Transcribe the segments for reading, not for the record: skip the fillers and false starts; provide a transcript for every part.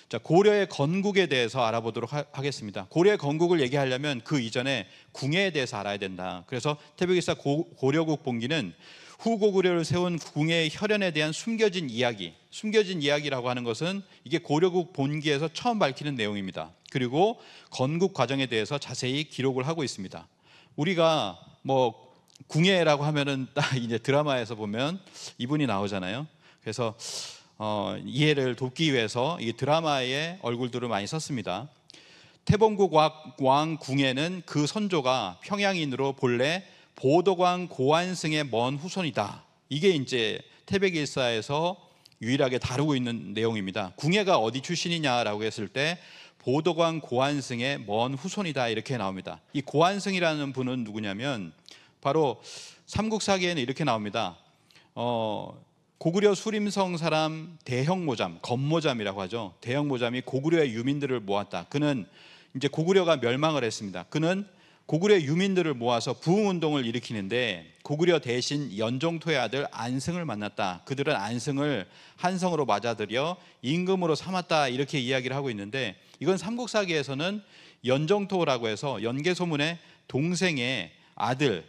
자, 고려의 건국에 대해서 알아보도록 하겠습니다. 고려의 건국을 얘기하려면 그 이전에 궁예에 대해서 알아야 된다. 그래서 태백일사 고려국 본기는 후고구려를 세운 궁예의 혈연에 대한 숨겨진 이야기라고 하는 것은 이게 고려국 본기에서 처음 밝히는 내용입니다. 그리고 건국 과정에 대해서 자세히 기록을 하고 있습니다. 우리가 뭐 궁예라고 하면은 딱 이제 드라마에서 보면 이분이 나오잖아요. 그래서 이해를 돕기 위해서 이 드라마의 얼굴들을 많이 썼습니다. 태봉국 왕 궁예는 그 선조가 평양인으로 본래 보도광 고안승의 먼 후손이다. 이게 이제 태백일사에서 유일하게 다루고 있는 내용입니다. 궁예가 어디 출신이냐라고 했을 때 보도광 고안승의 먼 후손이다 이렇게 나옵니다. 이 고안승이라는 분은 누구냐면 바로 삼국사기에는 이렇게 나옵니다. 고구려 수림성 사람 대형모잠, 건모잠이라고 하죠. 대형모잠이 고구려의 유민들을 모았다. 그는 이제 고구려가 멸망을 했습니다. 그는 고구려의 유민들을 모아서 부흥운동을 일으키는데 고구려 대신 연정토의 아들 안승을 만났다. 그들은 안승을 한성으로 맞아들여 임금으로 삼았다. 이렇게 이야기를 하고 있는데 이건 삼국사기에서는 연정토라고 해서 연개소문의 동생의 아들이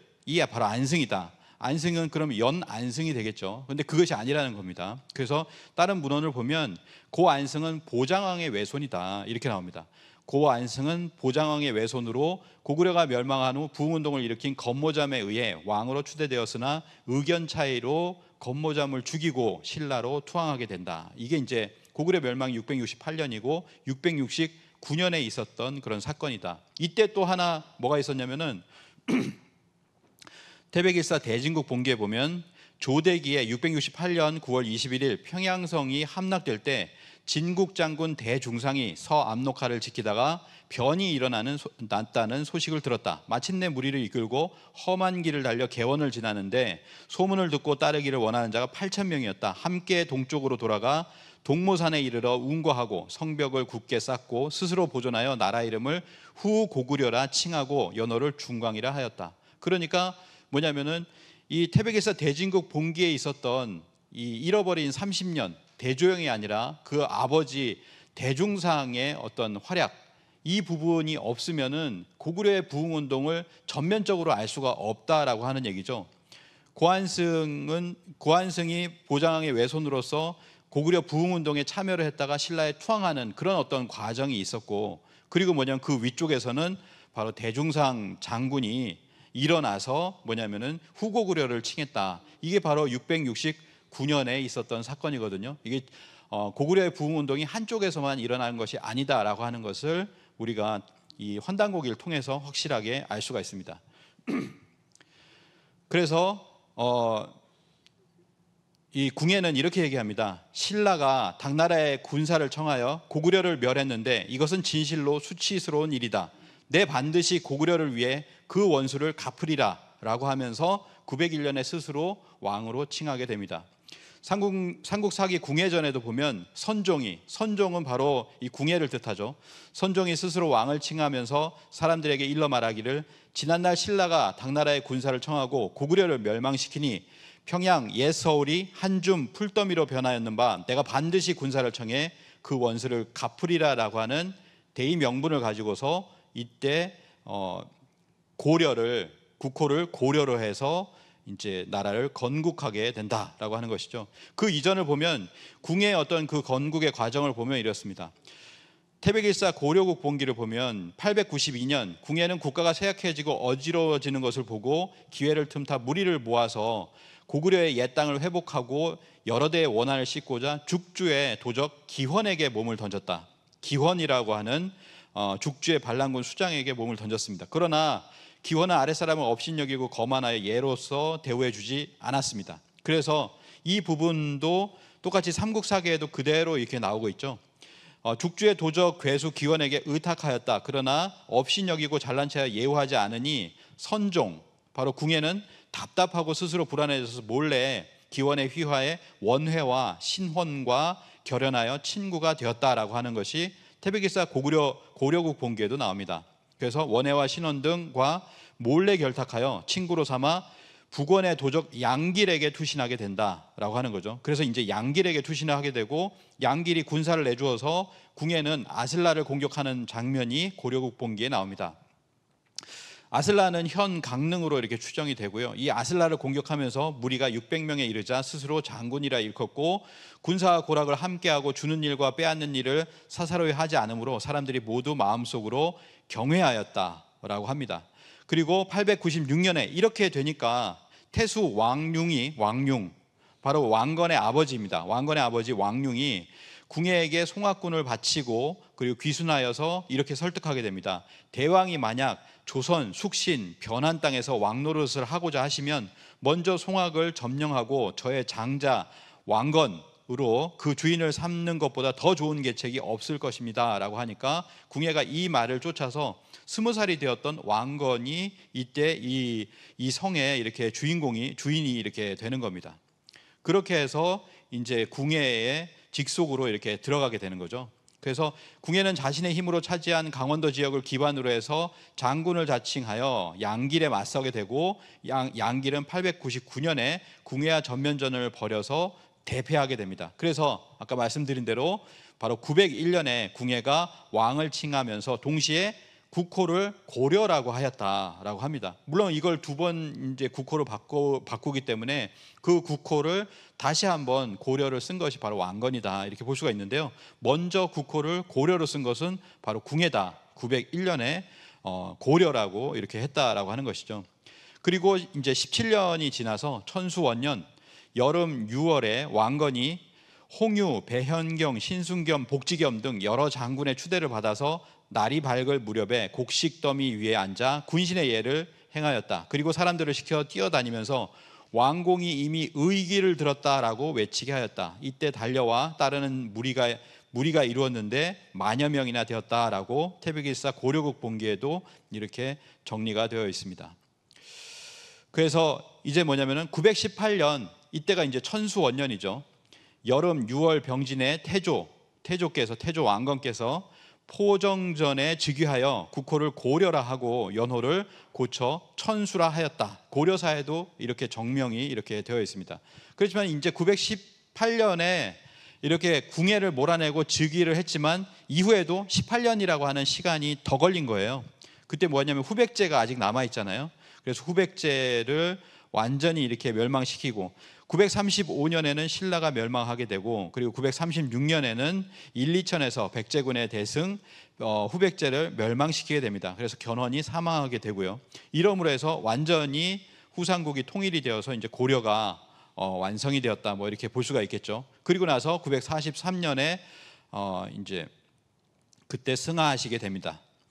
바로 안승이다. 안승은 그럼 연안승이 되겠죠. 그런데 그것이 아니라는 겁니다. 그래서 다른 문헌을 보면 고 안승은 보장왕의 외손이다 이렇게 나옵니다. 고 안승은 보장왕의 외손으로 고구려가 멸망한 후 부흥운동을 일으킨 건모잠에 의해 왕으로 추대되었으나 의견 차이로 건모잠을 죽이고 신라로 투항하게 된다. 이게 이제 고구려 멸망이 668년이고 669년에 있었던 그런 사건이다. 이때 또 하나 뭐가 있었냐면은 태백일사 대진국 본기에 보면 조대기에 668년 9월 21일 평양성이 함락될 때 진국 장군 대중상이 서암록하를 지키다가 변이 났다는 소식을 들었다. 마침내 무리를 이끌고 험한 길을 달려 개원을 지나는데 소문을 듣고 따르기를 원하는 자가 8,000명이었다. 함께 동쪽으로 돌아가 동모산에 이르러 운거하고 성벽을 굳게 쌓고 스스로 보존하여 나라 이름을 후고구려라 칭하고 연호를 중광이라 하였다. 그러니까 뭐냐면은 이 태백일사 대진국 본기에 있었던 이 잃어버린 30년 대조영이 아니라 그 아버지 대중상의 어떤 활약, 이 부분이 없으면은 고구려의 부흥운동을 전면적으로 알 수가 없다라고 하는 얘기죠. 고안승이 보장왕의 외손으로서 고구려 부흥운동에 참여를 했다가 신라에 투항하는 그런 어떤 과정이 있었고, 그리고 뭐냐면 그 위쪽에서는 바로 대중상 장군이 일어나서 뭐냐면은 후고구려를 칭했다. 이게 바로 669년에 있었던 사건이거든요. 이게 고구려의 부흥운동이 한쪽에서만 일어난 것이 아니다라고 하는 것을 우리가 이 환단고기를 통해서 확실하게 알 수가 있습니다. 그래서 이 궁예는 이렇게 얘기합니다. 신라가 당나라의 군사를 청하여 고구려를 멸했는데 이것은 진실로 수치스러운 일이다. 내 반드시 고구려를 위해 그 원수를 갚으리라 라고 하면서 901년에 스스로 왕으로 칭하게 됩니다. 삼국사기 궁예전에도 보면 선종은 바로 이 궁예를 뜻하죠. 선종이 스스로 왕을 칭하면서 사람들에게 일러 말하기를 지난날 신라가 당나라의 군사를 청하고 고구려를 멸망시키니 평양 옛 서울이 한줌 풀더미로 변하였는 바 내가 반드시 군사를 청해 그 원수를 갚으리라 라고 하는 대의 명분을 가지고서 이때 국호를 고려로 해서 이제 나라를 건국하게 된다라고 하는 것이죠. 그 이전을 보면 궁의 어떤 그 건국의 과정을 보면 이렇습니다. 태백일사 고려국 본기를 보면 892년 궁예는 국가가 쇠약해지고 어지러워지는 것을 보고 기회를 틈타 무리를 모아서 고구려의 옛 땅을 회복하고 여러 대의 원한을 씻고자 죽주의 도적 기헌에게 몸을 던졌다. 기헌이라고 하는 죽주의 반란군 수장에게 몸을 던졌습니다. 그러나 기헌은 아랫사람을 업신여기고 거만하여 예로서 대우해주지 않았습니다. 그래서 이 부분도 똑같이 삼국사기에도 그대로 이렇게 나오고 있죠. 죽주의 도적 괴수 기헌에게 의탁하였다. 그러나 업신여기고 잘난 체하여 예우하지 않으니 선종, 바로 궁예는 답답하고 스스로 불안해져서 몰래 기헌의 휘하에 원회와 신헌과 결연하여 친구가 되었다라고 하는 것이 태백일사 고려국 본기에도 나옵니다. 그래서 원회와 신헌 등과 몰래 결탁하여 친구로 삼아 북원의 도적 양길에게 투신하게 된다라고 하는 거죠. 그래서 이제 양길에게 투신을 하게 되고 양길이 군사를 내주어서 궁예는 아슬라를 공격하는 장면이 고려국본기에 나옵니다. 아슬라는 현 강릉으로 이렇게 추정이 되고요. 이 아슬라를 공격하면서 무리가 600명에 이르자 스스로 장군이라 일컫고 군사와 고락을 함께하고 주는 일과 빼앗는 일을 사사로이 하지 않으므로 사람들이 모두 마음속으로 경외하였다라고 합니다. 그리고 896년에 이렇게 되니까 태수 왕융, 바로 왕건의 아버지입니다. 왕건의 아버지 왕융이 궁예에게 송악군을 바치고 그리고 귀순하여서 이렇게 설득하게 됩니다. 대왕이 만약 조선, 숙신, 변한 땅에서 왕노릇을 하고자 하시면 먼저 송악을 점령하고 저의 장자 왕건으로 그 주인을 삼는 것보다 더 좋은 계책이 없을 것입니다 라고 하니까 궁예가 이 말을 쫓아서 20살이 되었던 왕건이 이때 이 성에 이렇게 주인이 이렇게 되는 겁니다. 그렇게 해서 이제 궁예의 직속으로 이렇게 들어가게 되는 거죠. 그래서 궁예는 자신의 힘으로 차지한 강원도 지역을 기반으로 해서 장군을 자칭하여 양길에 맞서게 되고 양길은 899년에 궁예와 전면전을 벌여서 대패하게 됩니다. 그래서 아까 말씀드린 대로 바로 901년에 궁예가 왕을 칭하면서 동시에 국호를 고려라고 하였다라고 합니다. 물론 이걸 두 번 이제 국호로 바꾸기 때문에 그 국호를 다시 한번 고려를 쓴 것이 바로 왕건이다 이렇게 볼 수가 있는데요. 먼저 국호를 고려로 쓴 것은 바로 궁예다. 901년에 고려라고 이렇게 했다라고 하는 것이죠. 그리고 이제 17년이 지나서 천수원년 여름 6월에 왕건이 홍유, 배현경, 신순겸, 복지겸 등 여러 장군의 추대를 받아서 날이 밝을 무렵에 곡식더미 위에 앉아 군신의 예를 행하였다. 그리고 사람들을 시켜 뛰어다니면서 왕공이 이미 의기를 들었다라고 외치게 하였다. 이때 달려와 따르는 무리가 이루었는데 만여 명이나 되었다라고 태백일사 고려국본기에도 이렇게 정리가 되어 있습니다. 그래서 이제 뭐냐면은 918년 이때가 이제 천수원년이죠. 여름 6월 병진의 태조 왕건께서 포정전에 즉위하여 국호를 고려라 하고 연호를 고쳐 천수라 하였다. 고려사에도 이렇게 정명이 이렇게 되어 있습니다. 그렇지만 이제 918년에 이렇게 궁예를 몰아내고 즉위를 했지만 이후에도 18년이라고 하는 시간이 더 걸린 거예요. 그때 뭐냐면 후백제가 아직 남아 있잖아요. 그래서 후백제를 완전히 이렇게 멸망시키고 935년에는 신라가 멸망하게 되고 그리고 936년에는 1, 2천에서 백제군의 대승 후백제를 멸망시키게 됩니다. 그래서 견훤이 사망하게 되고요. 이러므로 해서 완전히 후삼국이 통일이 되어서 이제 고려가 완성이 되었다 뭐 이렇게 볼 수가 있겠죠. 그리고 나서 943년에 이제 그때 승하하시게 됩니다.